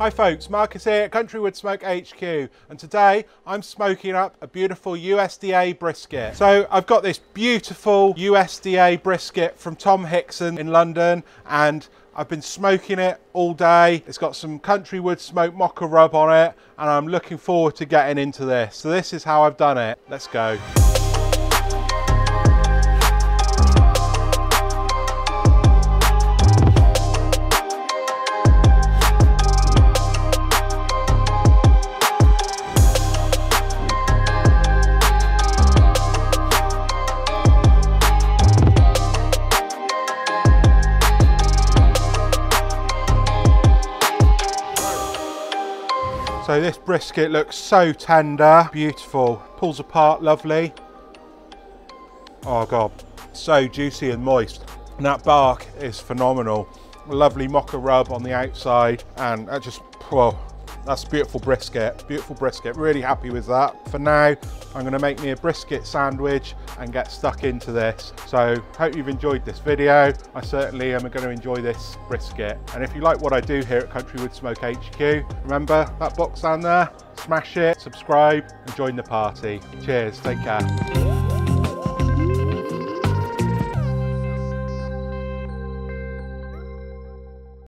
Hi folks, Marcus here at CountryWoodSmoke HQ, and today I'm smoking up a beautiful USDA brisket. So I've got this beautiful USDA brisket from Tom Hixson in London, and I've been smoking it all day. It's got some CountryWoodSmoke Mocha Rub on it, and I'm looking forward to getting into this. So this is how I've done it. Let's go. So this brisket looks so tender, beautiful, pulls apart lovely. Oh God, so juicy and moist. And that bark is phenomenal. A lovely mocha rub on the outside, and that just, whoa, that's a beautiful brisket, really happy with that. For now, I'm gonna make me a brisket sandwich and get stuck into this. So hope you've enjoyed this video. I certainly am gonna enjoy this brisket. And if you like what I do here at CountryWoodSmoke HQ, remember that box down there, smash it, subscribe and join the party. Cheers, take care.